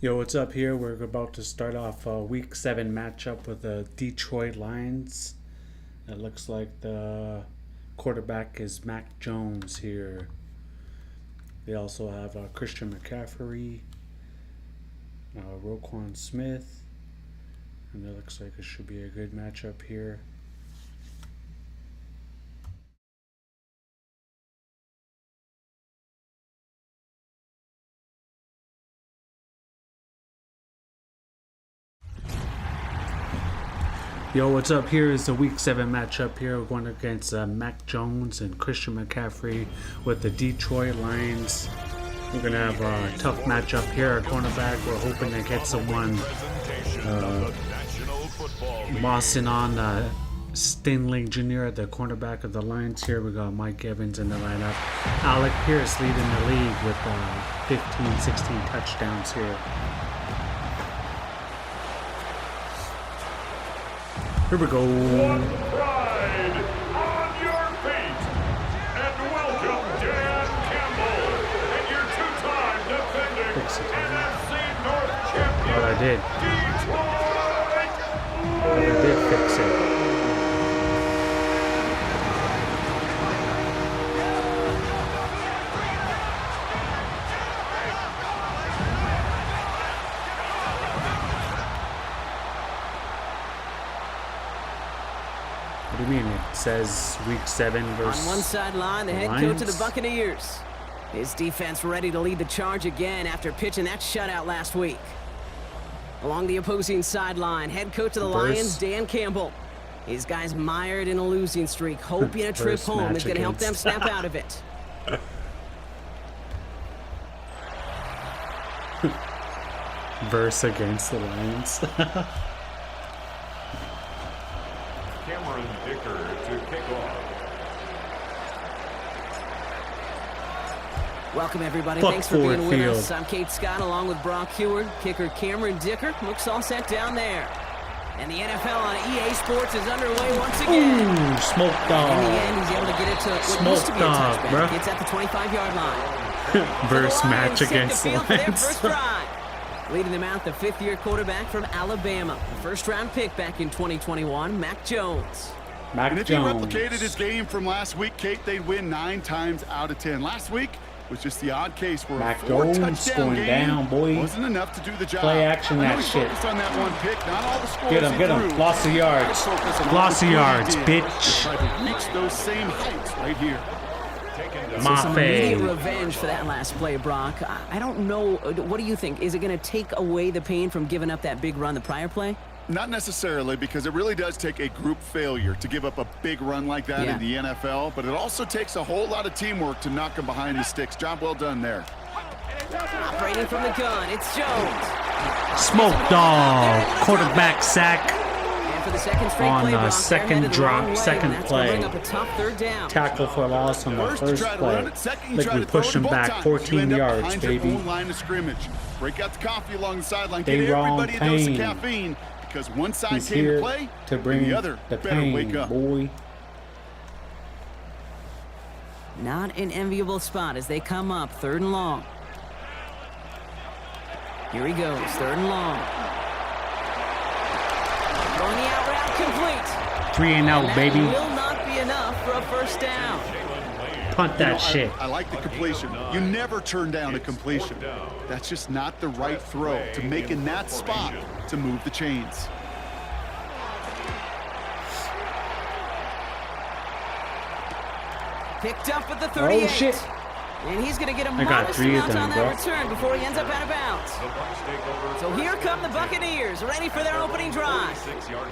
Yo, what's up here? We're about to start off a week 7 matchup with the Detroit Lions. It looks like the quarterback is Mac Jones here. They also have Christian McCaffrey, Roquan Smith, and it looks like it should be a good matchup here. Yo, what's up? Here is the Week 7 matchup here. We're going against Mac Jones and Christian McCaffrey with the Detroit Lions. We're going to have a tough matchup here at cornerback. We're hoping to get someone mossing on Stingley Jr. at the cornerback of the Lions here. We got Mike Evans in the lineup. Alec Pierce leading the league with 15, 16 touchdowns here. Here we go. One pride on your feet. And welcome Dan Campbell and your two-time defending NFC North champion. What I did. Detroit. I did fix it. What do you mean? It says Week 7 versus On one sideline, the head coach of the Buccaneers. His defense ready to lead the charge again after pitching that shutout last week. Along the opposing sideline, head coach of the Lions, Dan Campbell. His guys mired in a losing streak, hoping a trip home is going to help them snap out of it. Verse against the Lions. Cameron Dicker to kick off. Welcome, everybody. Fuck Thanks for being Ford with Field. us. I'm Kate Scott along with Brock Heward. Kicker Cameron Dicker looks all set down there. And the NFL on EA Sports is underway once again. Ooh, smoke In the dog. end, he's able to get it to what Smoke used to be a dog, touchback. bruh. It's at the 25-yard line. Verse The Lions match take against the the field for their Lions. first drive. Leading them out, the fifth-year quarterback from Alabama. The first-round pick back in 2021, Mac Jones. Mac And if he Jones. replicated his game from last week, Kate, they'd win 9 times out of 10. Last week was just the odd case where Mac a Jones 4-touchdown going game down, boy. wasn't enough to do the job. Play action I know that he shit. focused on that one pick, not all the scores Get him, he get him. threw. Loss of yards. Let's focus on all Loss the of good he yards, did bitch. to try to reach those same heights right here. Some immediate Mafe. revenge for that last play, Brock. I don't know. What do you think? Is it going to take away the pain from giving up that big run the prior play? Not necessarily, because it really does take a group failure to give up a big run like that Yeah. in the NFL, but it also takes a whole lot of teamwork to knock him behind the sticks. Job well done there. Operating from the gun, it's Jones. Smoke dog. Quarterback sack. And for the second straight On play, the Brock, second they're headed the drop, wrong way, second and that's gonna play. bring up a tough third down. Tackle for loss on the First, you first try to play. run it. Second, you Like try we to throw pushed it him both back times. 14 You end up yards, behind baby. your own line of scrimmage. Break out the coffee along the sideline. They Get wrong everybody a dose of pain. caffeine, because one side He's came here to play, to and bring the other the better pain, wake up. boy. Not an enviable spot as they come up, third and long. Here he goes, third and long. Throwing the out route complete. 3 and out, That baby. will not be enough for a first down. Punt that shit. I like the completion. You never turn down a completion. That's just not the right throw to make in that spot to move the chains. Picked up at the 38. Oh, shit. And he's going to get a I got modest 3 of amount them, on bro. that return before he ends up out of bounds. So here come the Buccaneers, ready for their opening drive.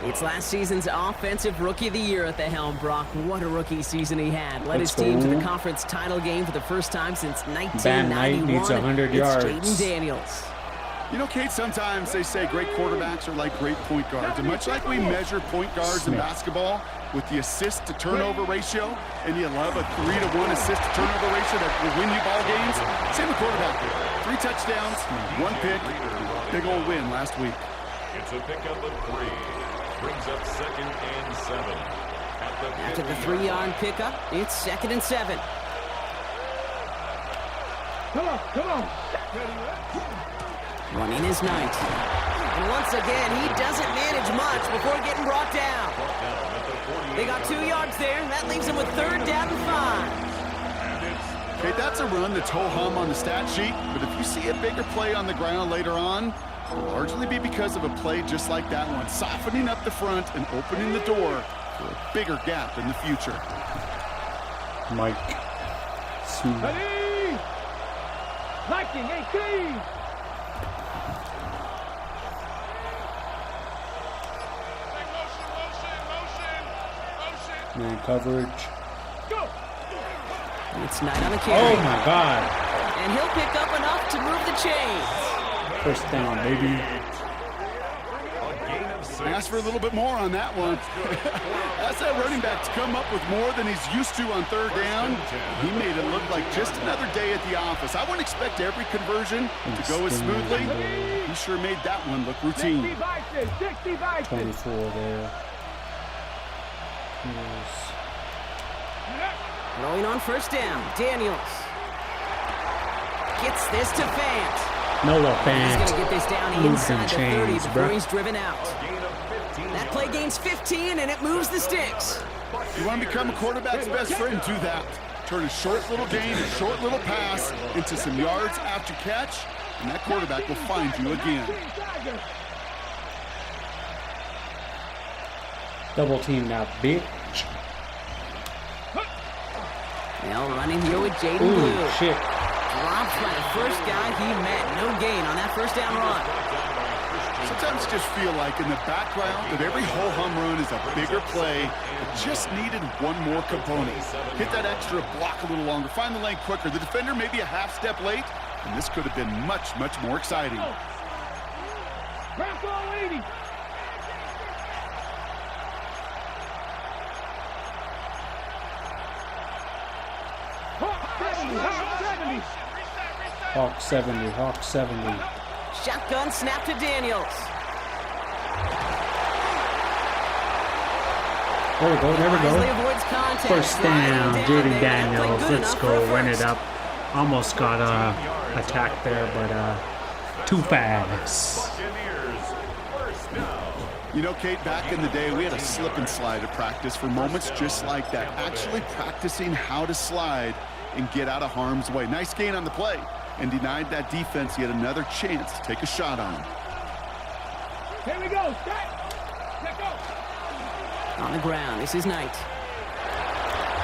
It's last season's Offensive Rookie of the Year at the helm, Brock. What a rookie season he had. Led his Let's team to go. the conference title game for the first time since Van 1991. Knight needs 100 It's yards. Jaden Daniels. You know, Kate, sometimes they say great quarterbacks are like great point guards. And much like we measure point guards in Smith. basketball with the assist to turnover ratio, and you love a 3-to-1 assist to turnover ratio that will win you ball games, same with quarterback. 3 touchdowns, 1 pick, big old win last week. It's a pickup of 3. Brings up 2nd and 7. After the 3-yard pickup, it's 2nd and 7. Running his night. And once again, he doesn't manage much before getting brought down. They got 2 yards there, and that leaves them with 3rd down and 5. Okay, that's a run that's ho-hum on the stat sheet, but if you see a bigger play on the ground later on, it'll largely be because of a play just like that one, softening up the front and opening the door for a bigger gap in the future. Mike. Smith. Ready? Liking 18. Man coverage. Go. It's Knight on the carry. Oh my God. And he'll pick up enough to move the chains. First down, baby. Ask for a little bit more on that one. Ask that running back to come up with more than he's used to on 3rd down. He made it look like just another day at the office. I wouldn't expect every conversion to go as smoothly. He sure made that one look routine. 24 there. Here's Rolling on 1st down, Daniels. Gets this to Fant. Noah He's Fant. going to get this down Moving inside the 30 chains, before bruh. he's driven out. That play gains 15, and it moves the sticks. You want to become a quarterback's best friend, do that. Turn a short little gain, a short little pass into some yards after catch, and that quarterback will find you again. Double team now, bitch. Now running here with Jaden Ooh, Blue. shit. Dropped by the first guy he met. No gain on that 1st down run. Sometimes you just feel like in the background that every ho-hum run is a bigger play that just needed one more component. Hit that extra block a little longer, find the lane quicker. The defender may be a half step late, and this could have been much, much more exciting. Crack all 80. Hawk 70, Hawk 70. Shotgun snap to Daniels. There we go, there we Wisely go. avoids contact. First down, Sliding Jaden there. Daniels. Played good Let's enough for go, a run it first. up. Almost got attacked there, but too fast. You know, Kate, back in the day, we had a slip and slide at practice for moments just like that. Actually practicing how to slide and get out of harm's way. Nice gain on the play, and denied that defense yet another chance to take a shot on him. Here we go. Set. Let go. On the ground, this is Knight.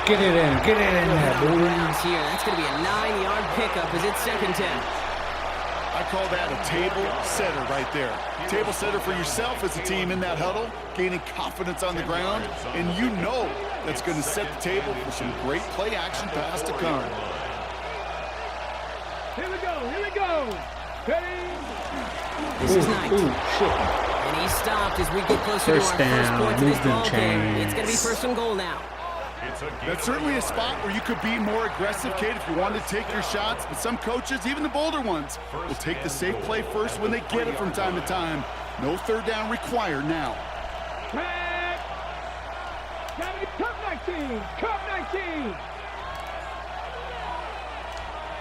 Get it in there, On the boy. grounds here. That's going to be a 9-yard pickup as it's 2nd down. I call that a table setter right there. Table setter for yourself as a team in that huddle, gaining confidence on the ground, and you know that's going to set the table for some great play action pass to come. Here we go. Here we go. Ready? This is Knight. Ooh, shit. And he's stopped as we get closer First to our down, first point of this move them ball game. It's going to be chains. 1st and goal now. That's certainly a spot where you could be more aggressive, Kate, if you wanted to take your shots. But some coaches, even the bolder ones, will take the safe play first when they get it from time to time. No 3rd down required now. Red. Cup 19. Cup 19.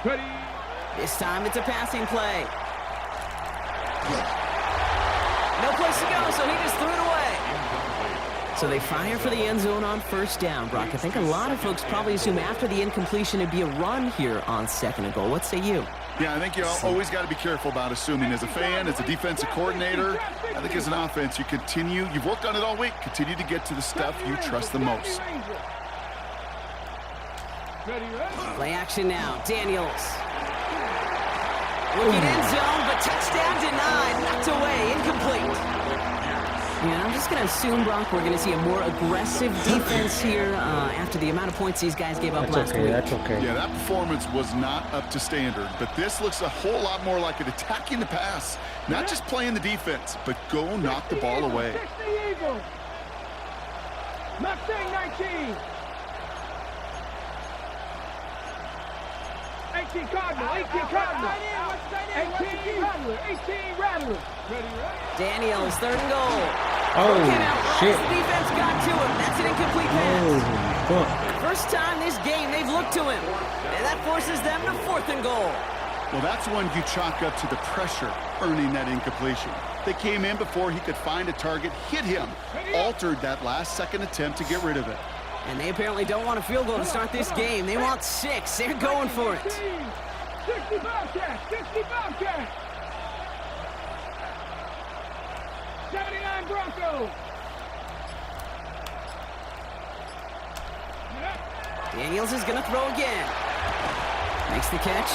Ready? This time it's a passing play. No place to go, so he just threw it away. So they fire for the end zone on 1st down, Brock. I think a lot of folks probably assume after the incompletion it'd be a run here on 2nd and goal. What say you? Yeah, I think you always got to be careful about assuming. As a fan, as a defensive coordinator, I think as an offense, you've worked on it all week, continue to get to the stuff you trust the most. Ready, ready? Play action now. Daniels. Looking end zone, but touchdown denied. Knocked away. Incomplete. Yeah, I'm just going to assume, Brock, we're going to see a more aggressive defense here after the amount of points these guys gave up last week. That's okay. Yeah, that performance was not up to standard, but this looks a whole lot more like it attacking the pass, not just playing the defense, but go knock the ball away. 60 Eagles. Mustang 19. 18 Cardinal. 18 Cardinal. 18 Rattler. 18 Rattler. Ready, ready? Daniels, 3rd and goal. Oh, Looking out, shit. The defense got to him. That's an incomplete pass. Oh, fuck. First time this game they've looked to him. And that forces them to 4th and goal. Well, that's one you chalk up to the pressure earning that incompletion. They came in before he could find a target, hit him, altered that last-second attempt to get rid of it. And they apparently don't want a field goal to start this game. They want 6. They're going for it. 65 catch, 65 catch. 79 Broncos. Daniels is going to throw again. Makes the catch.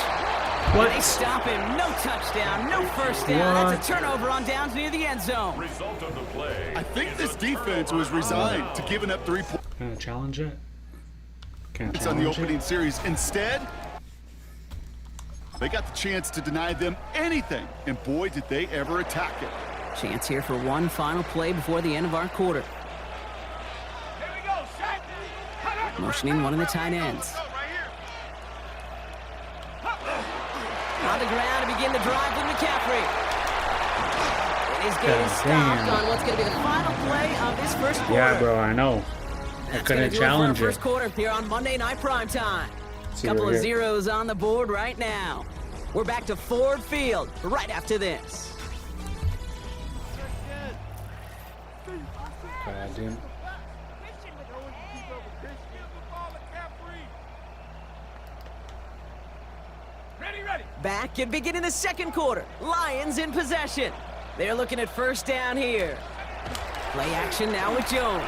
What? And they stop him. No touchdown, no first down. That's a turnover on downs near the end zone. Result of the play. I think this defense was resigned to giving up 3 points Can I challenge it? Can't on the challenge opening it? series. Instead, they got the chance to deny them anything, and boy, did they ever attack it. Chance here for one final play before the end of our quarter. Here we go, set. Motioning one of the tight ends. On the ground to begin the drive with McCaffrey. And his game is stopped damn. on what's going to be the final play of this first quarter. Yeah, bro, I know. I That's couldn't gonna do challenge it for our it. first quarter here on Monday Night Primetime. See Couple right of here. zeros on the board right now. We're back to Ford Field right after this. God damn. Ready. Back and beginning the second quarter. Lions in possession. They're looking at first down here. Play action now with Jones.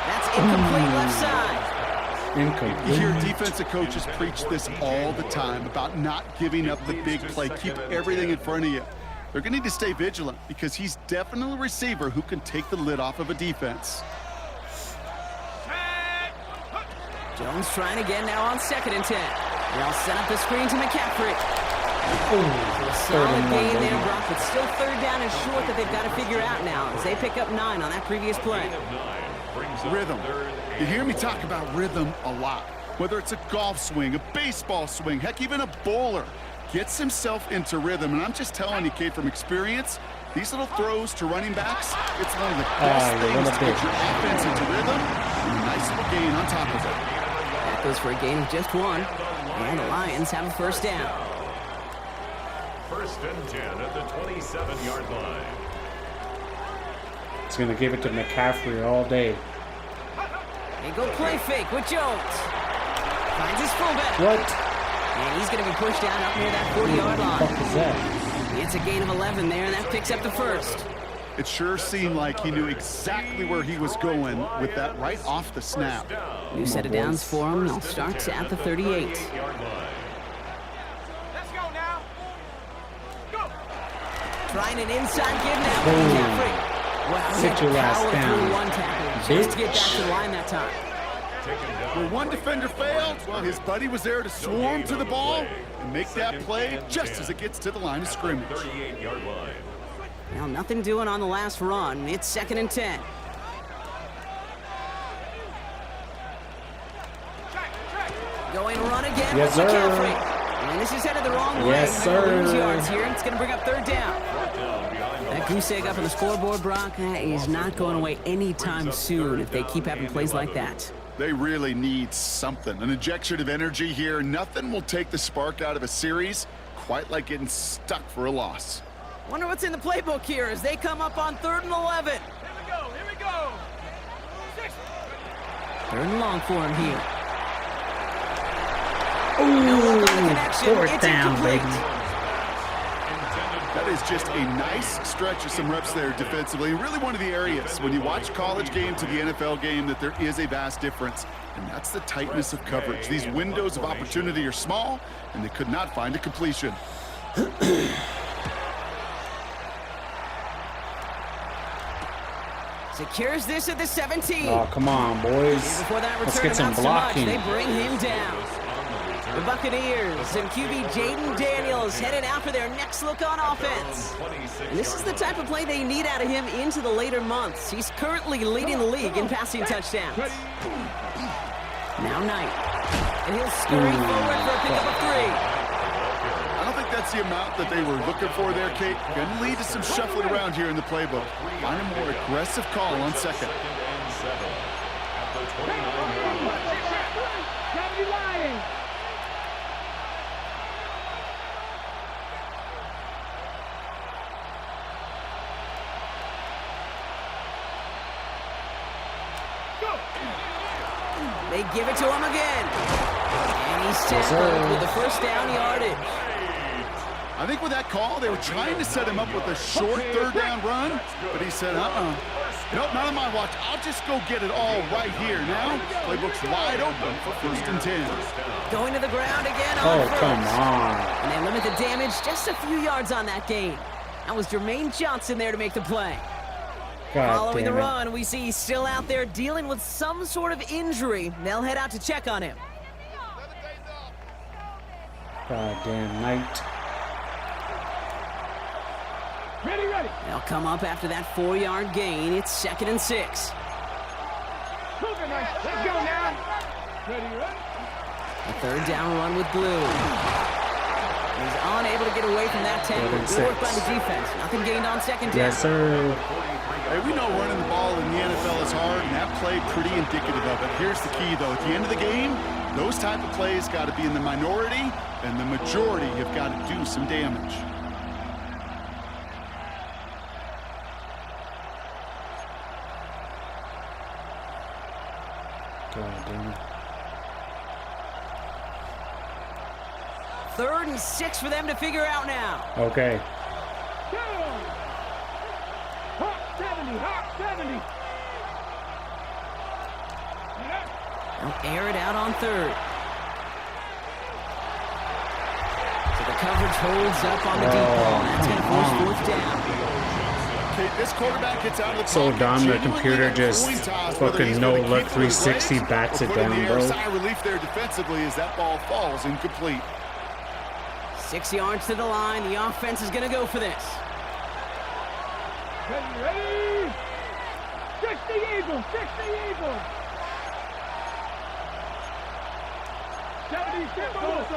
That's incomplete left side. You Incomplete. hear defensive coaches preach this all the time about not giving up the big play. Keep everything in front of you. They're going to need to stay vigilant because he's definitely a receiver who can take the lid off of a defense. Jones trying again now on 2nd and 10. They'll set up the screen to McCaffrey. Oh, Solid gain baby. there, Brock, but still 3rd down and short that they've got to figure out now as they pick up 9 on that previous play. Rhythm. You hear me talk about rhythm a lot. Whether it's a golf swing, a baseball swing, heck, even a bowler gets himself into rhythm. And I'm just telling you, Kate, from experience, these little throws to running backs, it's one of the best you things little to get bitch. your offense into rhythm and a nice little gain on top of it. That goes for a gain of just 1. And the Lions have a first down. 1st and 10 at the 27-yard line. It's gonna give it to McCaffrey all day. They go play fake with Jones. Finds his fullback. What? And he's going to be pushed down up near that 40-yard What the fuck line. is that? It's a gain of 11 there, and that picks up the first. It sure seemed like he knew exactly where he was going with that right off the snap. New set of downs for him. They'll start at the 38. Let's go now. Go. Trying an inside give now with McCaffrey. Wow, Sit your ass power down, through one tackle just to get back to the line that time. Where one defender failed, well, his buddy was there to swarm to the ball and make that play just as it gets to the line of scrimmage. 38-yard line. Well, nothing doing on the last run. It's 2nd and 10. Going run again Yes, with sir. McCaffrey. And this is headed the wrong way. Yes, They're gonna lose sir. yards here. It's going to bring up 3rd down. That goose egg up on the scoreboard, Brock, that is not going away anytime soon if they keep having plays like that. They really need something, an injection of energy here. Nothing will take the spark out of a series quite like getting stuck for a loss. Wonder what's in the playbook here as they come up on 3rd and 11. Here we go. 3rd and long for him here. Ooh, Connection. 4th It's down, incomplete. baby. That is just a nice stretch of some reps there defensively. Really one of the areas when you watch college game to the NFL game that there is a vast difference, and that's the tightness of coverage. These windows of opportunity are small, and they could not find a completion. Secures this at the 17. Oh, come on, boys. Before that Let's return get some amounts to much, blocking. they bring him down. The Buccaneers and QB Jaden Daniels headed out for their next look on offense. And this is the type of play they need out of him into the later months. He's currently leading the league in passing touchdowns. Now Knight. And he'll scurry forward for a pickup of 3. I don't think that's the amount that they were looking for there, Kate. Going to lead to some shuffling around here in the playbook. Find a more aggressive call on 2nd. They give it to him again. And he's tackled with the first down yardage. I think with that call, they were trying to set him up with a short third down run, but he said, nope, not on my watch. I'll just go get it all right here. Now, playbook's wide open for 1st and 10. Going to the ground again on Oh, first. come on. And they limit the damage just a few yards on that gain. That was Jermaine Johnson there to make the play. God Following the damn it. run, we see he's still out there dealing with some sort of injury. They'll head out to check on him. God damn Knight. Ready, ready. They'll come up after that 4-yard gain. It's 2nd and 6. Cougar Knight. Let's go now. Ready, ready. A 3rd down run with Blue. He's unable to get away from that 10. 11 Good work by six. the defense. Nothing gained on 2nd down. Yes, sir. Hey, we know running the ball in the NFL is hard, and that play pretty indicative of it. Here's the key, though. At the end of the game, those type of plays got to be in the minority, and the majority have got to do some damage. God damn it. 3rd and 6 for them to figure out now. Okay. Down. Hot 70, hot 70. They'll air it out on 3rd. So the coverage holds up on the deep ball. That's going to force 4th down. Okay, this quarterback gets out of the So pocket, dumb, the genuinely computer a just coin toss, whether fucking he's gonna no-look keep through his 360 legs bats or it put in down, the air. bro. Sigh of relief there defensively as that ball falls incomplete. 6 yards to the line. The offense is going to go for this. Ready, ready. 60 Eagles, 60 Eagles. 70 Timberwolves.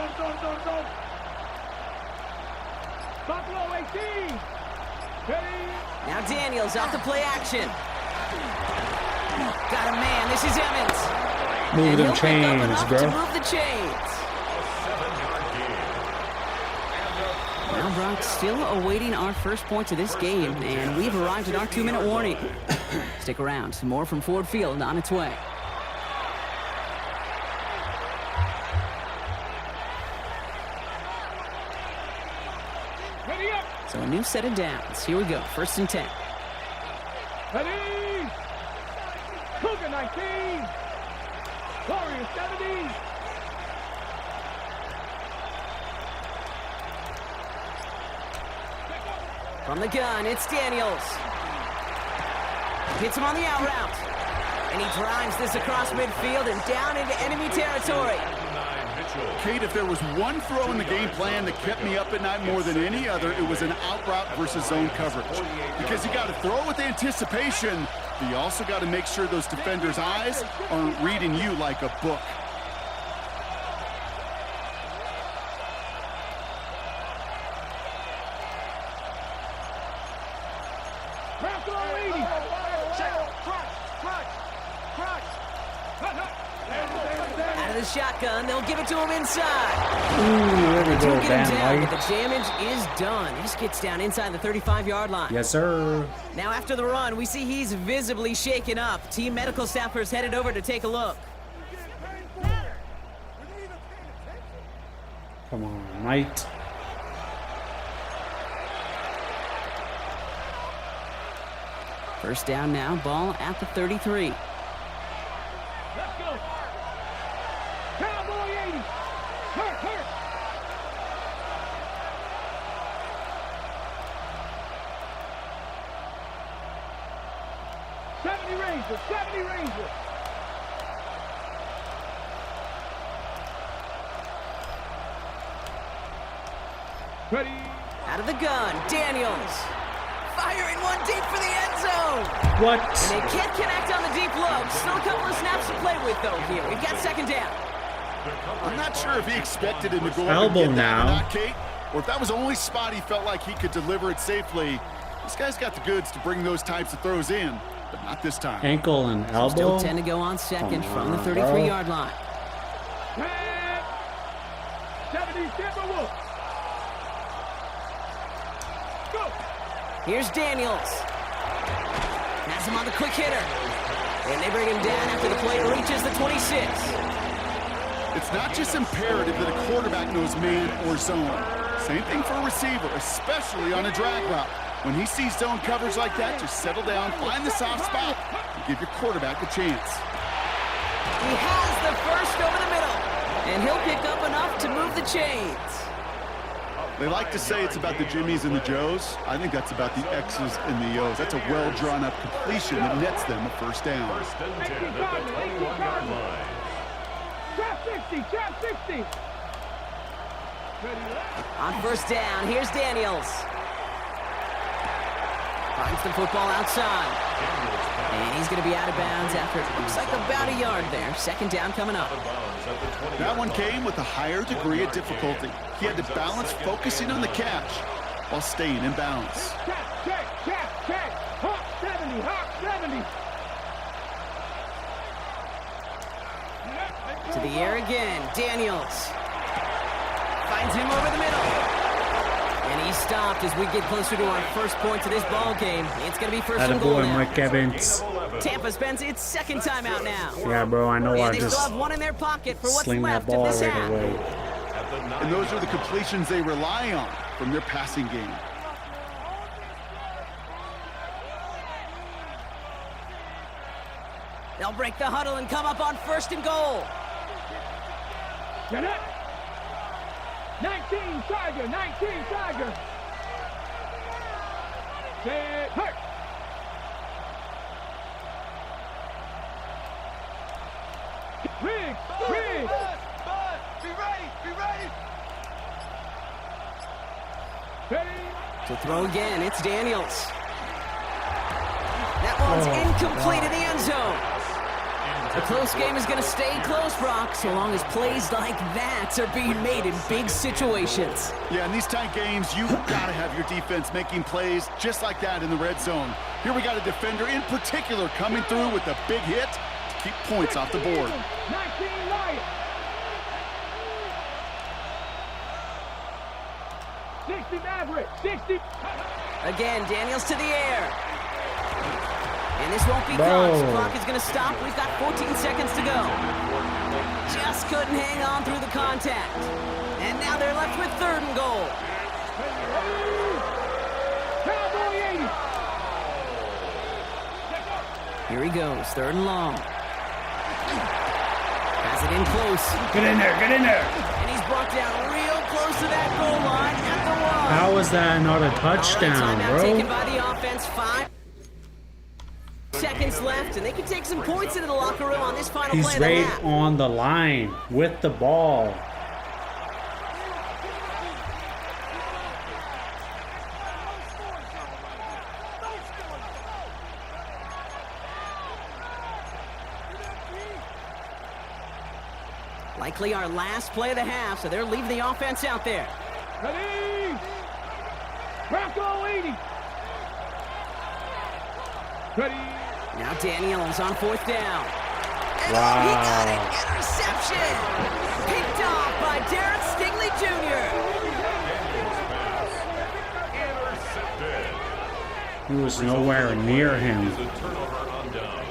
Don't. Buffalo 18. Ready. Now Daniels out to play action. Got a man. This is Emmons. Move And them he'll pick up chains, enough bro. to move the chains. 7-yard gain. Now Brock still awaiting our first points of this game, and we've arrived at our 2-minute warning. Stick around. Some more from Ford Field on its way. Ready up. So a new set of downs. Here we go. 1st and 10. Ready. Cougar 19. Warriors 70. From the gun, it's Daniels. Hits him on the out route. And he drives this across midfield and down into enemy territory. 9 Mitchell. Kate, if there was one throw in the game plan that kept me up at night more than any other, it was an out route versus zone coverage. Because you got to throw with anticipation, but you also got to make sure those defenders' eyes aren't reading you like a book. Buffalo 80. Out of the shotgun, they'll give it to him inside. Ooh, there we Do go, get him damn down, light. but the damage is done. This gets down inside the 35-yard line. Yes, sir. Now after the run, we see he's visibly shaken up. Team medical staffers headed over to take a look. Come on, Knight. First down now, ball at the 33. Let's go. Cowboy 80. Hurt. 70 Rangers, 70 Rangers. Ready. Out of the gun, Daniels. Firing one deep for the end zone. What? And they can't connect on the deep look. Still a couple of snaps to play with, though, here. We've got 2nd down. I'm not sure if he expected him to go up Elbow and get that or now. not, Kate, or if that was the only spot he felt like he could deliver it safely. This guy's got the goods to bring those types of throws in, but not this time. Ankle and elbow? Still 10 to go on 2nd from the 33-yard line. Red. 70 Timberwolves. Go. Here's Daniels. Has him on the quick hitter. And they bring him down after the player reaches the 26. It's not just imperative that a quarterback knows man or zone. Same thing for a receiver, especially on a drag route. When he sees zone coverage like that, just settle down, find the soft spot, and give your quarterback a chance. He has the first over the middle, and he'll pick up enough to move the chains. They like to say it's about the Jimmies and the Joes. I think that's about the X's and the O's. That's a well-drawn-up completion that nets them a first down. First and 10 at the 21-yard line. Trap 60, trap 60. On first down, here's Daniels. Finds the football outside. And he's going to be out of bounds after it looks like about a yard there. Second down coming up. That one came with a higher degree of difficulty. He had to balance focusing on the catch while staying in bounds. Check. Hawk 70, Hawk 70. To the air again, Daniels. Finds him over the middle. And he's stopped as we get closer to our first point to this ball game. It's going to be first and goal Attaboy, now. Mike Evans. Tampa spends its second time out now. Yeah, bro, I know. And I they just still have one in their pocket for what's sling that left ball of this right half. away. And those are the completions they rely on from their passing game. They'll break the huddle and come up on first and goal. Get up. 19 Tiger. Set, hurt. Riggs. Be ready. Ready. To throw again, it's Daniels. That one's incomplete in the end zone. The close game is going to stay close, Brock, so long as plays like that are being made in big situations. Yeah, in these tight games, you've got to have your defense making plays just like that in the red zone. Here we got a defender in particular coming through with a big hit to keep points off the board. 19 Lions. 60 Maverick. 60. Again, Daniels to the air. And this won't be Bro. close. The clock is going to stop. We've got 14 seconds to go. Just couldn't hang on through the contact. And now they're left with third and goal. Cowboy 80. Here he goes, third and long. Pass it in close. Get in there. And he's brought down real close to that goal line at the one. How is that not a All right, touchdown, timeout taken bro? by the offense. 5 seconds left, and they can take some points into the locker room on this final play He's of the right half. on the line with the ball. Likely our last play of the half, so they're leaving the offense out there. Ready. Bronco 80. Ready. Now Daniels on fourth down. And Wow. he got an interception! Picked off by Derek Stingley Jr. Intercepted. He was nowhere near him. Is a turnover on downs.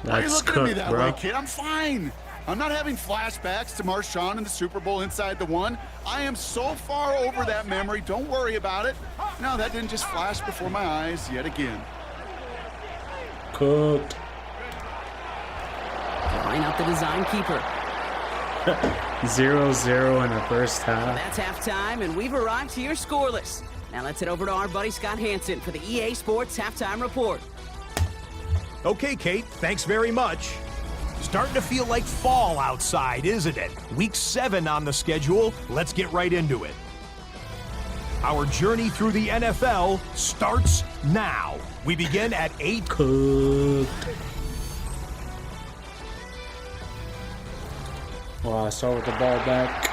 Why are you That's looking at me cooked, that bro. way, kid? I'm fine. I'm not having flashbacks to Marshawn in the Super Bowl inside the one. I am so far over that memory. Don't worry about it. No, that didn't just flash before my eyes yet again. Cooked. Line up the design keeper. 0-0 in the first half. That's halftime, and we've arrived here scoreless. Now let's head over to our buddy Scott Hansen for the EA Sports Halftime Report. Okay, Kate, thanks very much. Starting to feel like fall outside, isn't it? Week 7 on the schedule. Let's get right into it. Our journey through the NFL starts now. We begin at 8. Cooked. Wow, I saw with the ball back.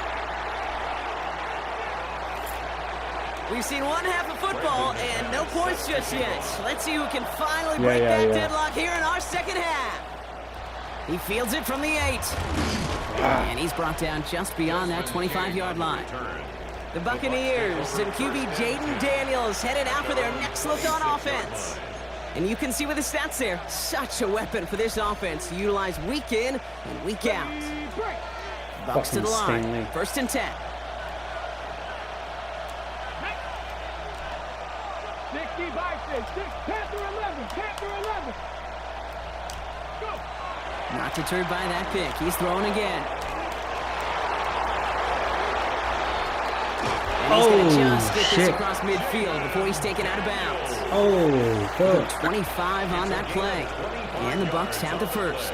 We've seen one half of football and no points just yet. Let's see who can finally break that deadlock here in our second half. He fields it from the 8. And he's brought down just beyond that 25-yard line. The Buccaneers and QB Jaden Daniels headed out for their next look on offense. And you can see with the stats there, such a weapon for this offense to utilize week in and week out. Bucks to the line, Stanley. 1st and 10. 60 by 6, Panther 11, Panther 11. Go. Not deterred by that pick. He's throwing again. And he's going to just get this shit. across midfield before he's taken out of bounds. Oh, good. 25 on that play. And the Bucks have the first.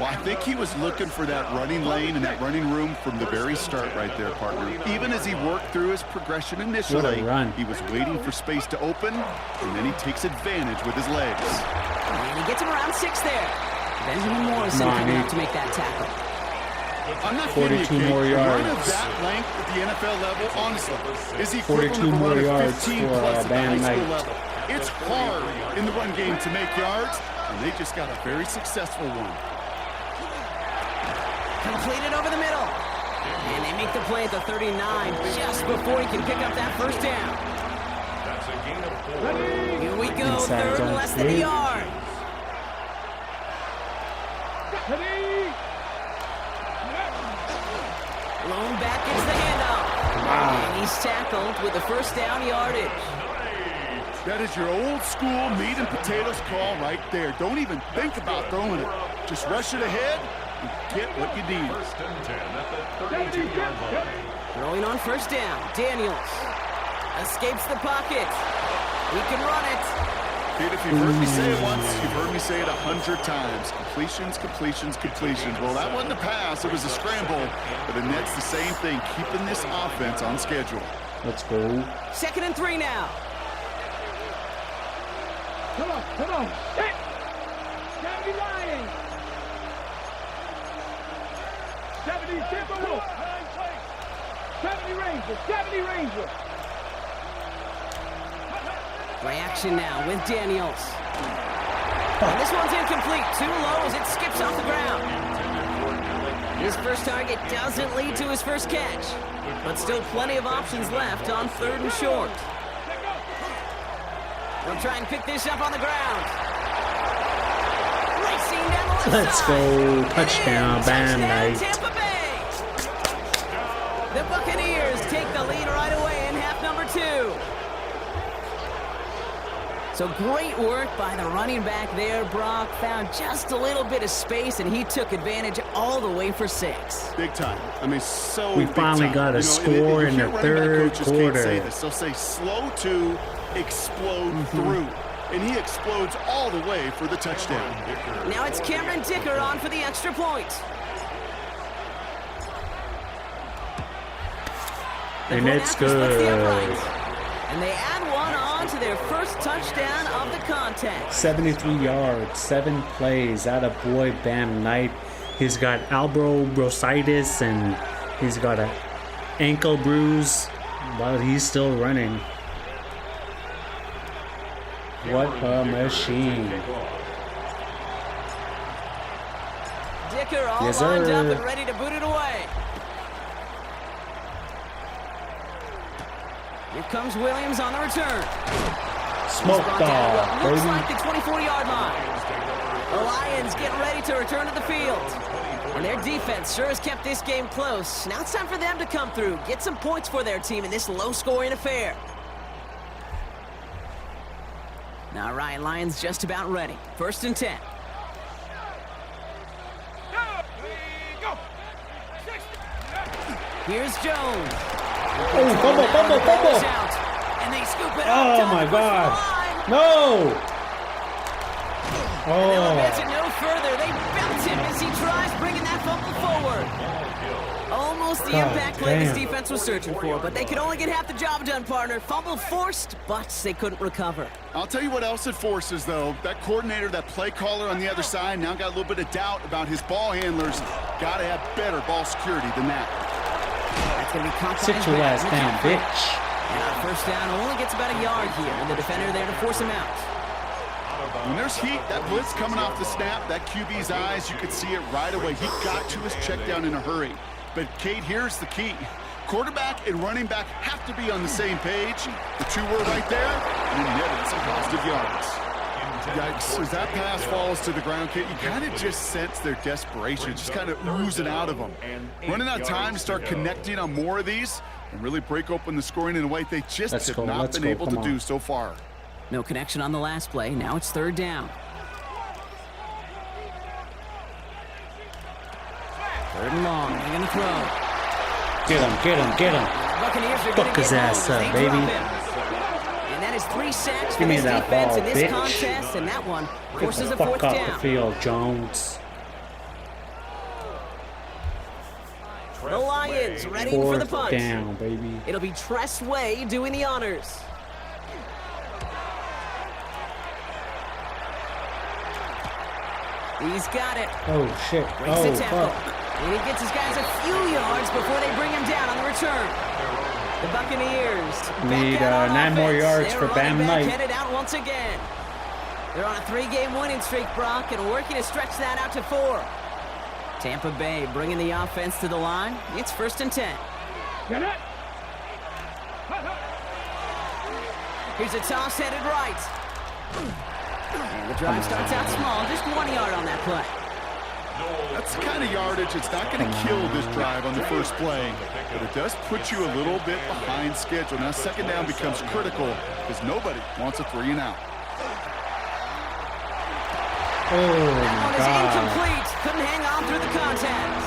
Well, I think he was looking for that running lane and that running room from the very start right there, partner. Even as he worked through his progression initially, What a run. he was waiting for space to open, and then he takes advantage with his legs. And he gets him around 6 there. Benjamin Morrison Come on, coming up Nate. to make that tackle. I'm not 42 kidding you, more Kate. A run of yards. that length at the NFL level, honestly, is the equivalent 42 of a more run of yards 15 for, plus at the Van high school Knight. level. It's hard in the run game to make yards, and they just got a very successful one. Completed over the middle. And they make the play at the 39 just before he can pick up that first down. That's a gain of 4. Here we go, Inside 3rd zone and less than a 3. yard. Ready? Blown back gets the handoff. And he's tackled with the first down yardage. That is your old school meat and potatoes call right there. Don't even think about throwing it. Just rush it ahead and get what you need. 1st and 10 at the 32-yard line. Throwing on first down. Daniels escapes the pocket. He can run it. Kid, if you've heard me say it once, you've heard me say it 100 times. Completions, completions, completions. Well, that wasn't a pass. It was a scramble. But the Nets, the same thing, keeping this offense on schedule. Let's go. 2nd and 3 now. Come on. Set. 70 Lions. 70 Timberwolves. 70 Rangers. 70 Rangers. Play action now with Daniels. And this one's incomplete. Too low as it skips off the ground. His first target doesn't lead to his first catch, but still plenty of options left on 3rd and short. We'll try and pick this up on the ground. Racing down the left Let's side. go. And Touchdown, in, Van Knight. Tampa Bay. The Buccaneers take the lead right away in half number 2. So great work by the running back there. Brock found just a little bit of space, and he took advantage all the way for 6. Big time. I mean, so We big finally time. got a You know, score and in you the hear running back third coaches can't quarter. say this. They'll say slow to explode through. And he explodes all the way for the touchdown. Now it's Cameron Dicker on for the extra point. The And point it's after splits the good. uprights. And they add one on to their first touchdown of the contest. 73 yards, 7 plays. Out of boy, Bam Knight. He's got elbow bursitis and he's got an ankle bruise, but he's still running. What a machine. Dicker all Yes, lined up sir. and ready to boot it away. Here comes Williams on the return. Smoke Brought down dog, what looks baby. like the 24-yard line. The Lions getting ready to return to the field. And their defense sure has kept this game close. Now it's time for them to come through, get some points for their team in this low-scoring affair. All right, Lions just about ready. 1st and 10. Here's Jones. Oh, fumble. Goes out, and they scoop it up. Oh down my the first God. line. No! They'll advance Oh, it no further. They bounce him as he tries bringing that fumble forward. Almost the God impact play this damn. defense was searching for, but they could only get half the job done, partner. Fumble forced, but they couldn't recover. I'll tell you what else it forces, though. That coordinator, that play caller on the other side, now got a little bit of doubt about his ball handlers. Got to have better ball security than that. That's going to be caught by sit his your back. ass down, bitch. And on first down, only gets about a yard here, and the defender there to force him out. When there's heat, that blitz coming off the snap, that QB's eyes, you could see it right away. He got to his check down in a hurry. But, Kate, here's the key. Quarterback and running back have to be on the same page. The two were right there, and it netted some positive yards. Yikes, as that pass falls to the ground, Kate, you kind of just sense their desperation, just kind of oozing out of them. Running out of time to start connecting on more of these and really break open the scoring in a way they just have not been able to do so far. No connection on the last play. Now it's third down. Third and long. They're going to throw. Get him, get him, get him. Buccaneers are Fuck his ass up, baby. And that is 3 sacks for Give me this that defense ball, in this bitch. contest, and that one forces a Fuck fourth off down. the field, Jones. The Lions ready for the Fourth punch. down, baby. It'll be Tress Way doing the honors. He's got it. Oh, shit. Breaks Oh, the tackle. fuck. And he gets his guys a few yards before they bring him down on the return. The Buccaneers Need, back out on 9 more offense. yards Their for running Bam back Knight. headed out once again. They're on a 3-game winning streak, Brock, and working to stretch that out to 4. Tampa Bay bringing the offense to the line. It's 1st and 10. Get it. Here's a toss headed right. And the drive starts out small, just 1 yard on that play. That's the kind of yardage it's not going to kill this drive on the first play, but it does put you a little bit behind schedule. Now second down becomes critical because nobody wants a 3 and out. Oh, That one my is God. incomplete. Couldn't hang on through the contact.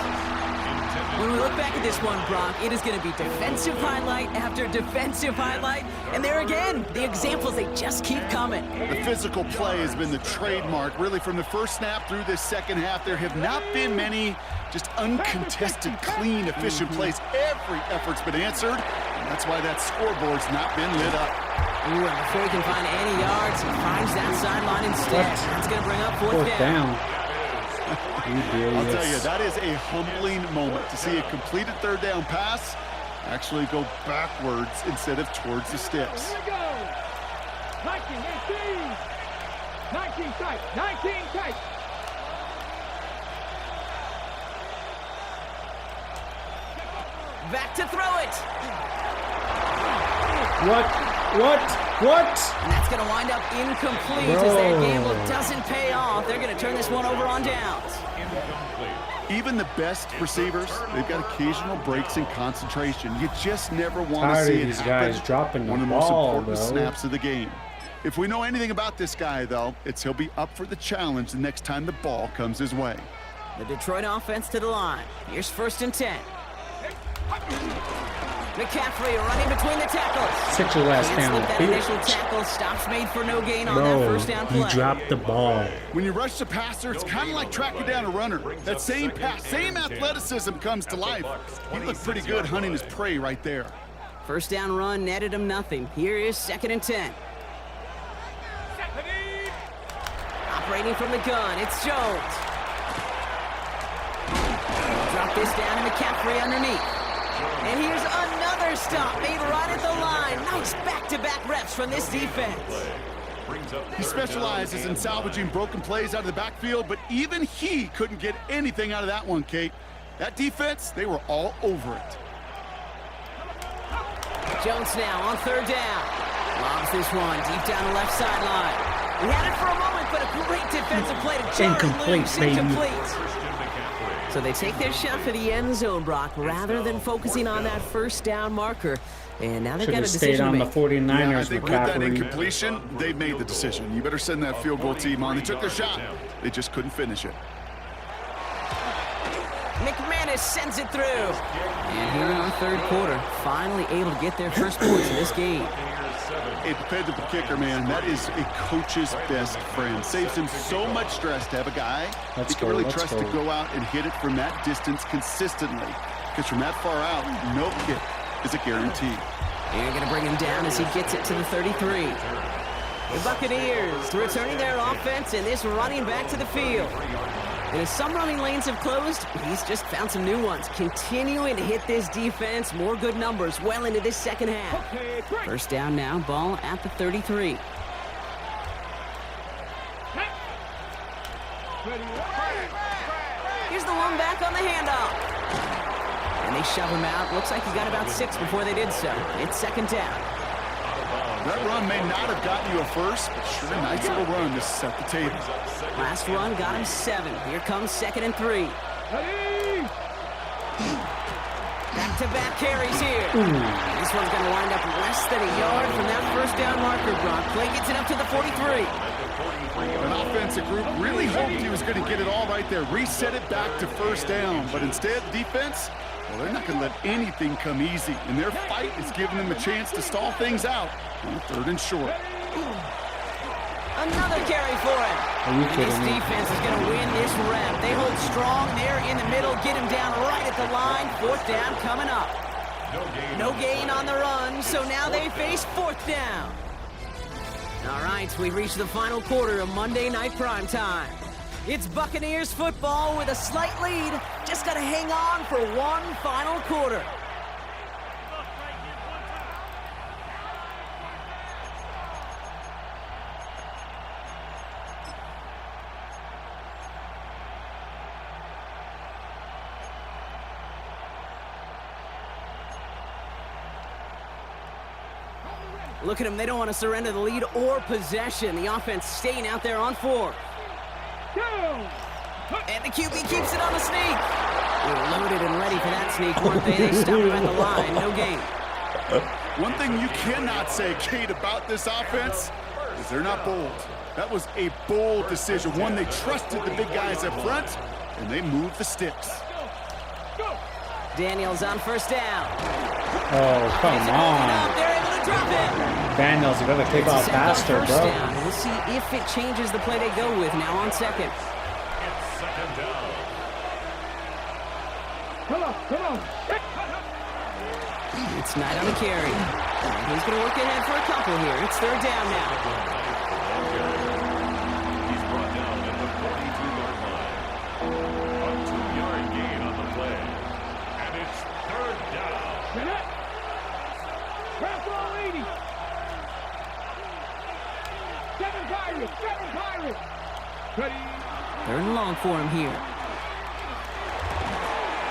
When we look back at this one, Brock, it is going to be defensive highlight after defensive highlight. And there again, the examples, they just keep coming. The physical play has been the trademark, really, from the first snap through this second half. There have not been many just uncontested, clean, efficient plays. Every effort's been answered, and that's why that scoreboard's not been lit up. Ooh, and before he can find any yards, he finds that sideline instead. What? That's going to bring up Fourth down. You I'll tell you, idiots. that is a humbling moment to see a completed third down pass actually go backwards instead of towards the sticks. Here we go. 19, 18. 19 tight. 19 tight. Back to throw it. What? And that's going to wind up incomplete as their gamble doesn't pay off. They're going to turn this one over on downs. Even the best receivers, they've got occasional breaks in concentration. You just never want to Tired see of it these happen. guys dropping the One of the most ball, important bro. snaps of the game. If we know anything about this guy, though, it's he'll be up for the challenge the next time the ball comes his way. The Detroit offense to the line. Here's 1st and 10. McCaffrey running between the tackles. Sit your ass Can't down, slip that initial bitch. tackle. Stops made for no gain on that Bro, first down play. you dropped the ball. When you rush the passer, it's kind of like tracking down a runner. That same pass, same athleticism comes to life. He looked pretty good hunting his prey right there. First down run netted him nothing. Here is 2nd and 10. Operating from the gun, it's Jones. Drop this down to McCaffrey underneath. And here's another stop made right at the line. Nice back-to-back reps from this defense. He specializes in salvaging broken plays out of the backfield, but even he couldn't get anything out of that one, Kate. That defense, they were all over it. Jones now on 3rd down. Lobs this one deep down the left sideline. He had it for a moment, but a great defensive play to jar it Incomplete, loose. baby. Incomplete. So they take their shot for the end zone, Brock, rather than focusing on that first down marker. And now they've Should got a have stayed decision to on the make. 49ers, Yeah, I think with that McCaffrey. incompletion, they've made the decision. You better send that field goal team on. They took their shot. They just couldn't finish it. McManus sends it through. And here in our 3rd quarter, finally able to get their first points in this game. A dependable kicker, man, that is a coach's best friend. Saves him so much stress to have a guy Let's he can go, really let's trust go. to go out and hit it from that distance consistently. Because from that far out, no kick is a guarantee. They're going to bring him down as he gets it to the 33. The Buccaneers returning their offense and this running back to the field. And as some running lanes have closed, he's just found some new ones. Continuing to hit this defense, more good numbers well into this second half. Okay, break. First down now, ball at the 33. Here's the one back on the handoff. And they shove him out. Looks like he got about 6 before they did so. It's second down. That run may not have gotten you a first, but sure a nice little run to set the table. Last run got him 7. Here comes 2nd and 3. Back-to-back carries here. This one's going to wind up less than a yard from that first down marker, Brock. Play gets it up to the 43. An offensive group really hoped he was going to get it all right there, reset it back to first down. But instead, the defense, well, they're not going to let anything come easy. And their fight is giving them a chance to stall things out on 3rd and short. Another carry for him. Are you And kidding this me? defense is going to win this rep. They hold strong there in the middle, get him down right at the line. 4th down coming up. No gain on the run, so now they face 4th down. All right, we've reached the final quarter of Monday Night Primetime. It's Buccaneers football with a slight lead. Just got to hang on for one final quarter. Look at them. They don't want to surrender the lead or possession. The offense staying out there on 4. And the QB keeps it on the sneak. They were loaded and ready for that sneak, weren't they? They stopped him at the line. No gain. One thing you cannot say, Kate, about this offense is they're not bold. That was a bold decision. One, they trusted the big guys up front, and they moved the sticks. Daniels on first down. Oh, come on. They're able to drop it. Daniels, you gotta take off Set up faster, first bro. down. We'll see if it changes the play they go with now on 2nd. It's 2nd down. Come on. It's Knight on the carry. He's going to work ahead for a couple here. It's 3rd down now. He's brought down at the 42-yard line. A 2-yard gain on the play. And it's 3rd down. Press all 80. 7 Pirates. Ready. 3rd and long for him here.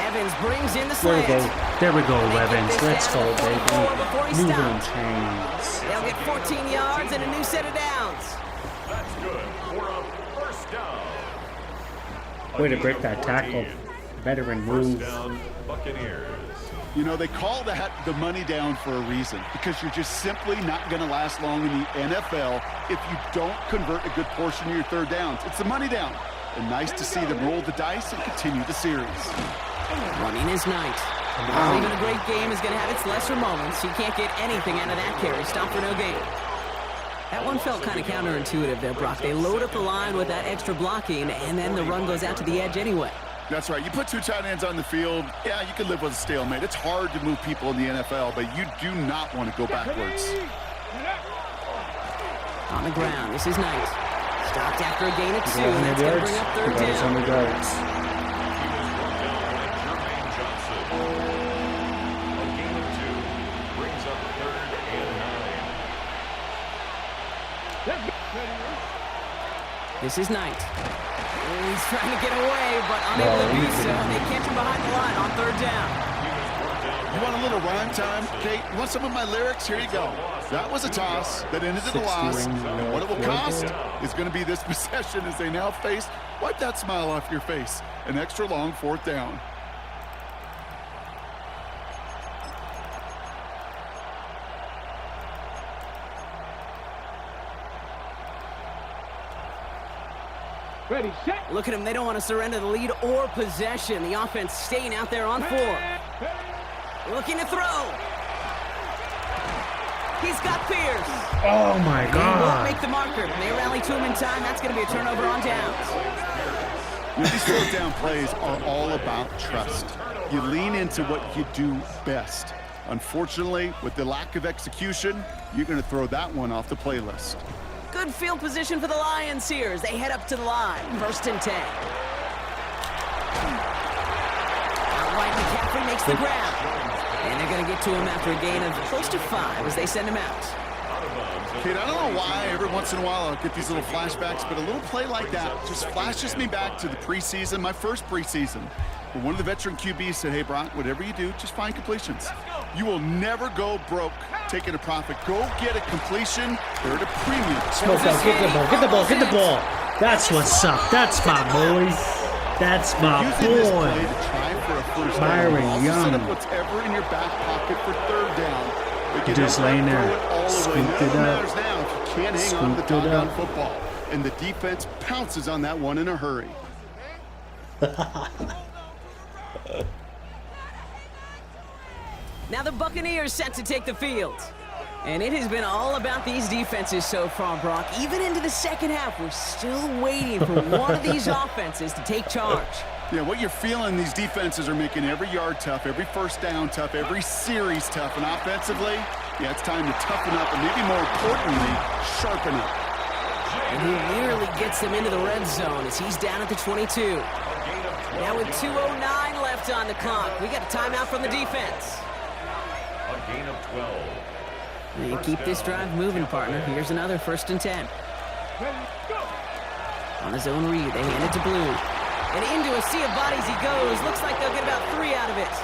Evans brings in the There we slant. go. There we go, Evans. this Let's go, down to 44 before he baby. Moving in stops. chains. They'll get 14 yards and a new set of downs. That's good for a first down. Way to break that tackle. Veteran First move. down, Buccaneers. You know, they call that the money down for a reason, because you're just simply not going to last long in the NFL if you don't convert a good portion of your 3rd downs. It's the money down. And nice to see them roll the dice and continue the series. Running is Knight. While even a great game is going to have its lesser moments, he can't get anything out of that carry. Stop for no gain. That one felt kind of counterintuitive there, Brock. They load up the line with that extra blocking, and then the run goes out to the edge anyway. That's right. You put 2 tight ends on the field, yeah, you can live with a stalemate. It's hard to move people in the NFL, but you do not want to go backwards. On the ground, this is Knight. Stopped after a gain of 2, and that's 100 going to yards. bring up He 3rd got his down. 100 yards. He was brought down by Jermaine Johnson. A gain of 2 brings up 3rd and 9. This is Knight. He's trying to get away, but unable to do so. They catch him behind the line on 3rd down. You want a little rhyme time, Kate? You want some of my lyrics? Here you go. That was a toss that ended in a 60 loss. rings And what it will left. cost is going to be this possession as they now face, wipe that smile off your face, an extra long 4th down. Ready, set. Look at them. They don't want to surrender the lead or possession. The offense staying out there on 4. Looking to throw. He's got Pierce. Oh my He won't God. make the marker. They rally to him in time. That's going to be a turnover on downs. These 4th down plays are all about trust. You lean into what you do best. Unfortunately, with the lack of execution, you're going to throw that one off the playlist. Good field position for the Lions here as they head up to the line. 1st and 10. Outright McCaffrey makes the grab. And they're going to get to him after a gain of close to 5 as they send him out. Kate, I don't know why every once in a while I'll get these little flashbacks, but a little play like that just flashes me back to the preseason, my first preseason. But one of the veteran QBs said, hey, Brock, whatever you do, just find completions. You will never go broke taking a profit. Go get a completion. They're at a premium. Smoke out. Get the ball. Get the ball. Get the ball. That's what's up. That's my boy. That's my Using this play boy. to try for a first Byron down. Also Young. set up whatever in your back pocket for third down. But you Just don't laying throw there. it all the way. Scooped None it of up. matters now if you can't hang on to the Scooped it doggone up. football. And the defense pounces on that one in a hurry. Now the Buccaneers set to take the field. And it has been all about these defenses so far, Brock. Even into the second half, we're still waiting for one of these offenses to take charge. Yeah, what you're feeling, these defenses are making every yard tough, every first down tough, every series tough. And offensively, yeah, it's time to toughen up and maybe more importantly, sharpen up. And he nearly gets them into the red zone as he's down at the 22. Now with 2:09 left on the clock, we got a timeout from the defense. A gain of 12. And you keep this drive moving, partner. Here's another 1st and 10. On his own read, they hand it to Blue. And into a sea of bodies he goes. Looks like they'll get about 3 out of it.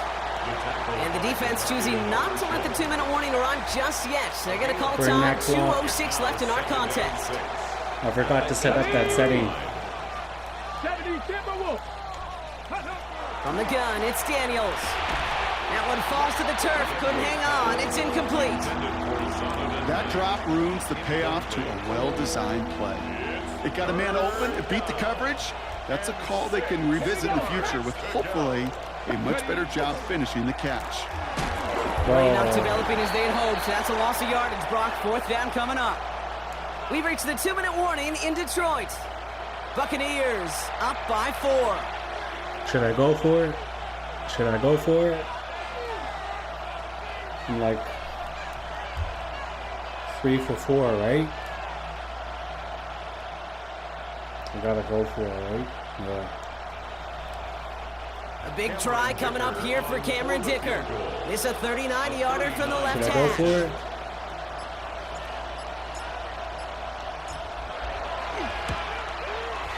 And the defense choosing not to let the 2-minute warning run just yet. They're going to call Bring time. that block. 2:06 left in our contest. I forgot to set up that setting. 70 Timberwolves. From the gun, it's Daniels. That one falls to the turf. Couldn't hang on. It's incomplete. That drop ruins the payoff to a well-designed play. It got a man open, it beat the coverage. That's a call they can revisit in the future with hopefully a much better job finishing the catch. Play not developing as they'd hoped. So that's a loss of yardage, Brock. 4th down coming up. We've reached the 2-minute warning in Detroit. Buccaneers up by 4. Should I go for it? Should I go for it? I'm like 3 for 4, right? I gotta go for it, right? Yeah. A big try coming up here for Cameron Dicker. It's a 39-yarder from the left Should I go hash. for it?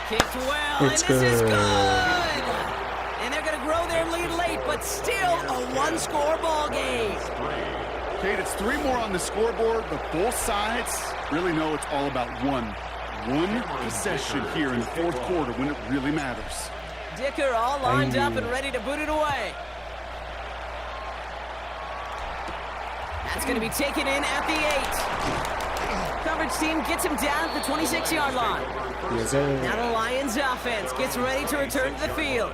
Kicked well, It's and this is good. good. And they're going to grow their lead late, but still a one-score ball game. Kate, it's 3 more on the scoreboard, but both sides really know it's all about one possession here in the 4th quarter when it really matters. Dicker all lined up and ready to boot it away. That's going to be taken in at the 8. Coverage team gets him down at the 26-yard line. Yes, sir. Now the Lions offense gets ready to return to the field.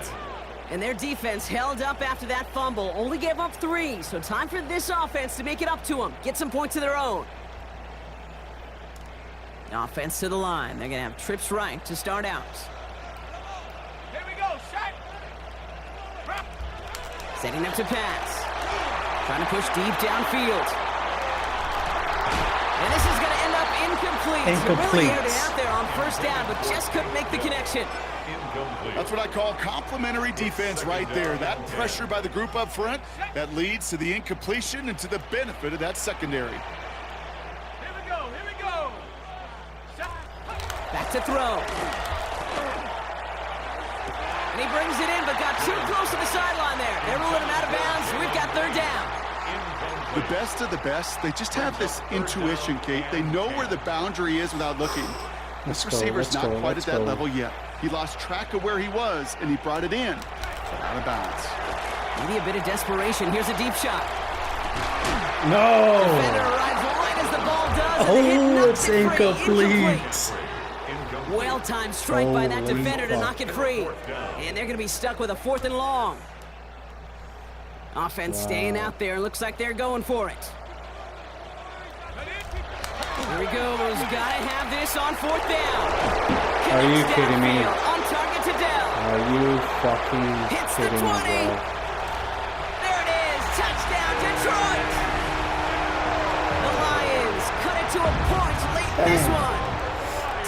And their defense held up after that fumble. Only gave up 3, so time for this offense to make it up to them. Get some points of their own. Offense to the line. They're going to have trips right to start out. Here we go, shot. Setting up to pass. Trying to push deep downfield. And this is going to end up incomplete. Incomplete. Really aired it out there on 1st down, but just couldn't make the connection. That's what I call complimentary defense right there. That pressure by the group up front, that leads to the incompletion and to the benefit of that secondary. Here we go, here we go. Shot. Back to throw. And he brings it in, but got too close to the sideline there. They're ruling him out of bounds. We've got 3rd down. The best of the best, they just have this intuition, Kate. They know where the boundary is without looking. This receiver's not quite at that level yet. He lost track of where he was, and he brought it in, but out of bounds. Maybe a bit of desperation. Here's a deep shot. No! Defender arrives right as the ball does. and the hit Oh, knocks it's it free. incomplete. Well-timed strike by that Holy defender to fuck. knock it free. And they're going to be stuck with a 4th and long. Offense staying out there. Looks like they're going for it. Here he goes. Got to have this on 4th down. Are you Connects kidding me? downfield. On target to Dell. Are you fucking Hits the kidding 20. me, bro? There it is. Touchdown, Detroit. The Lions cut it to a point late in this one.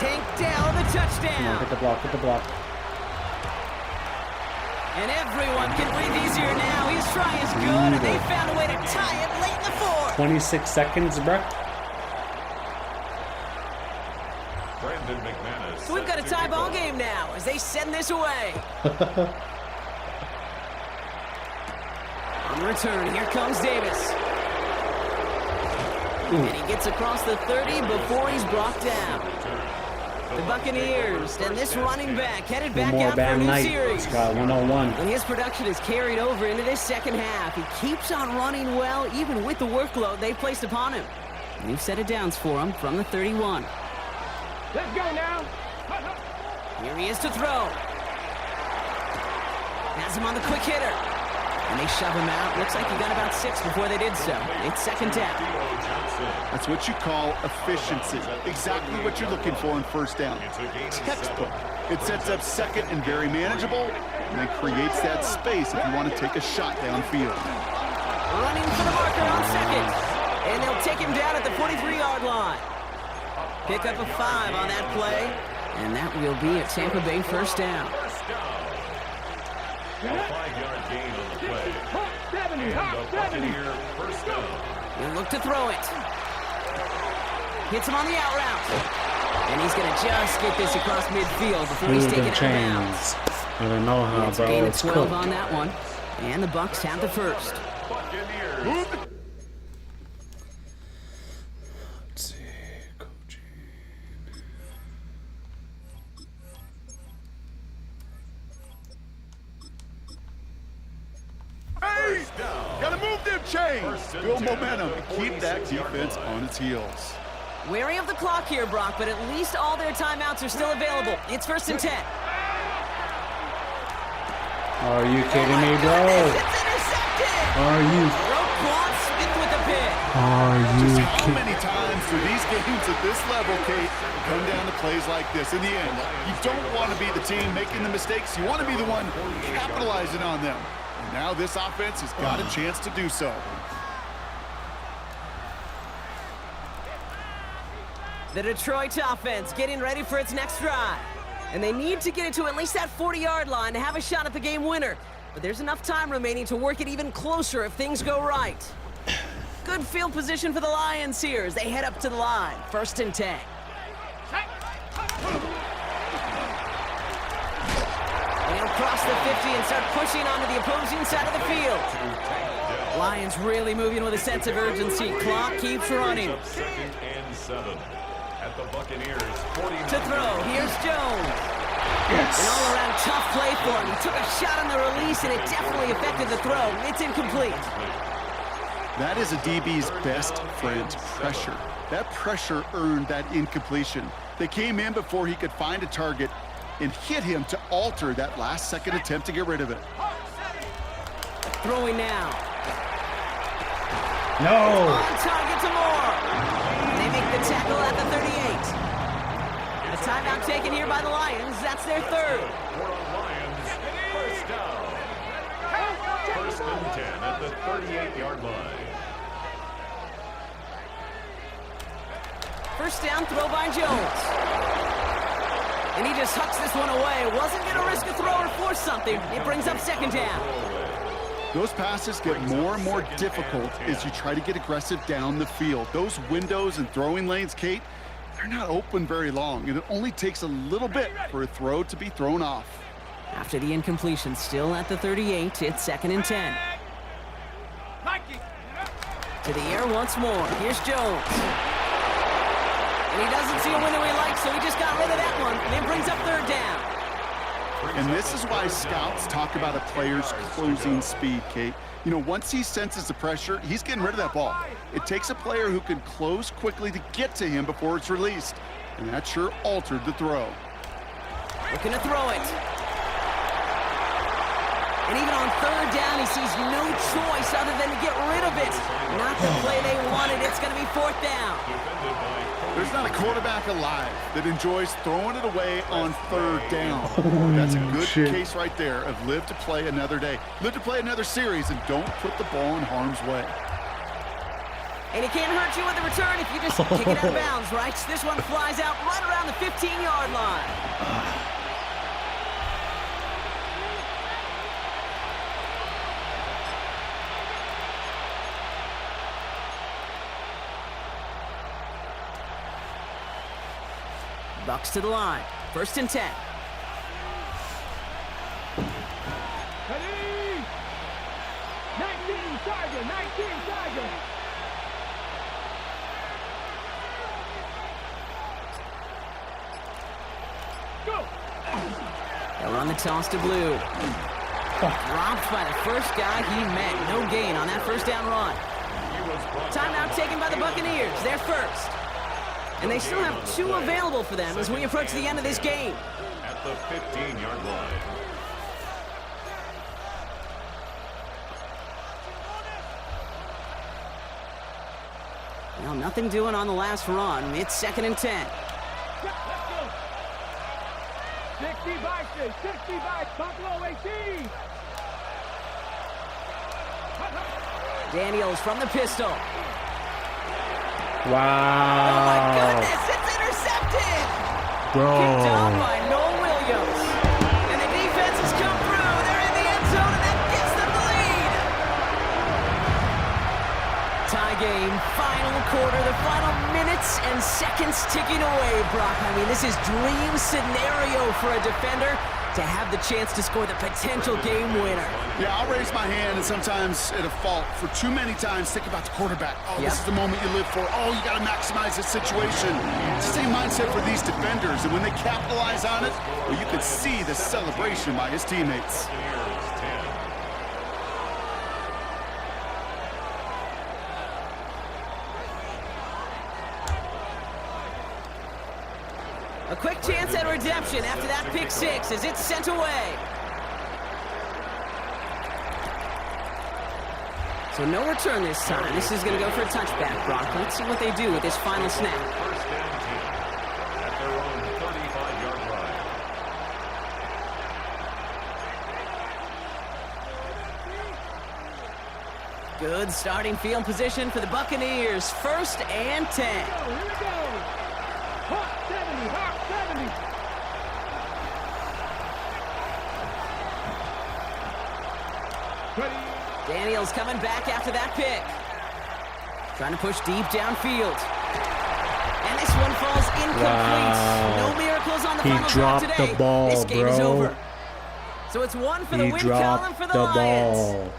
Tank Dell the Come on, touchdown. hit the block, hit the block. And everyone can breathe easier now. His try is good, and they found a way to tie it late in the 4th. 26 seconds, bruh. Brandon McManus. So we've got a tie ball game now as they send this away. On the return, here comes Davis. And he gets across the 30 before he's brought down. The Buccaneers and this running back headed One back more out for a bad new night. series. Scott, 101. And his production is carried over into this second half. He keeps on running well, even with the workload they've placed upon him. New set of downs for him from the 31. Let's go now. Here he is to throw. Has him on the quick hitter. And they shove him out. Looks like he got about 6 before they did so. It's second down. That's what you call efficiency. Exactly what you're looking for in first down. Textbook. It sets up second and very manageable, and it creates that space if you want to take a shot downfield. Running for the marker on second. And they'll take him down at the 43-yard line. Pick up a 5 on that play. And that will be a Tampa Bay first down. A 5-yard gain on the play. Hot 70, And hot the 70. Buccaneer first down. He'll look to throw it. Hits him on the out route. And he's going to just get this across midfield before he's taken out of bounds. I don't know how, It's a bro. gain of It's 12 cooked. on that one. And the Bucs have the first. Buccaneers. Let's see. Coaching. Hey! Gotta move them chains! First and Build 10 momentum. at the Keep that 46-yard defense line. on its heels. Wary of the clock here, Brock, but at least all their timeouts are still available. It's first and 10. Are you kidding me, bro? It's intercepted! Are you? Roquan Smith with the pick. Are you Just how kidding? many times do these games at this level, Kate, come down to plays like this? In the end, you don't want to be the team making the mistakes. You want to be the one capitalizing on them. And now this offense has got a chance to do so. The Detroit offense getting ready for its next drive. And they need to get it to at least that 40-yard line to have a shot at the game winner. But there's enough time remaining to work it even closer if things go right. Good field position for the Lions here as they head up to the line. First and 10. They'll cross the 50 and start pushing onto the opposing side of the field. Lions really moving with a sense of urgency. Clock keeps running. Up 2nd and 7 at the Buccaneers 40. To throw, here's Jones. An Yes. all-around tough play for him. He took a shot on the release, and it definitely affected the throw. It's incomplete. That is a DB's best friend, pressure. That pressure earned that incompletion. They came in before he could find a target and hit him to alter that last-second attempt to get rid of it. Throwing now. No. On target to Moore. They make the tackle at the 38. A timeout taken here by the Lions. That's their third. For the Lions, first down. First and 10 at the 38-yard line. First down, throw by Jones. And he just hucks this one away. Wasn't going to risk a throw or force something. It brings up second down. Those passes get more and more difficult as you try to get aggressive down the field. Those windows and throwing lanes, Kate, they're not open very long, and it only takes a little bit for a throw to be thrown off. After the incompletion, still at the 38, it's second and 10. To the air once more. Here's Jones. And he doesn't see a window he likes, so he just got rid of that one. And it brings up third down. And this is why scouts talk about a player's closing speed, Kate. You know, once he senses the pressure, he's getting rid of that ball. It takes a player who can close quickly to get to him before it's released. And that sure altered the throw. Looking to throw it. And even on third down, he sees no choice other than to get rid of it. Not the play they wanted. It's going to be fourth down. There's not a quarterback alive that enjoys throwing it away on third down. That's a good shit. case right there of live to play another day. Live to play another series and don't put the ball in harm's way. And he can't hurt you with the return if you just kick it out of bounds, right? This one flies out right around the 15-yard line. Bucks to the line. First and 10. Ready? 19. Tiger, 19 Tiger. Go. They'll run the toss to Blue. Dropped by the first guy he met. No gain on that first down run. Timeout taken by the Buccaneers. They're first. And they still have 2 available for them as we approach the end of this game. At the 15-yard line. Well, nothing doing on the last run. It's 2nd and 10. Let's go. 60 by 6, 60 by Buffalo 18. Daniels from the pistol. Wow. Oh my goodness, it's intercepted! Bro. Kicked off by Noel Williams. And the defense has come through. They're in the end zone, and that gives them the lead. Tie game, final quarter, the final minutes and seconds ticking away, Brock. I mean, this is dream scenario for a defender to have the chance to score the potential game winner. Yeah, I'll raise my hand, and sometimes at a fault for too many times think about the quarterback. Oh, Yep. This is the moment you live for. Oh, you got to maximize this situation. It's the same mindset for these defenders, and when they capitalize on it, well, you could see the celebration by his teammates. A quick chance at redemption after that pick 6 as it's sent away. So no return this time. This is going to go for a touchback, Brock. Let's see what they do with this final snap. First down 10 at their own 35-yard line. Good starting field position for the Buccaneers. 1st and 10. Here we go. Hot 70, hot 70. Ready. Daniels coming back after that pick. Trying to push deep downfield. And this one falls incomplete. Wow. No miracles on the He final drive dropped today. the ball, This game is bro. over. So it's 1 for the He win column dropped for the the Lions. ball.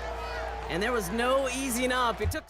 And there was no easing up. It took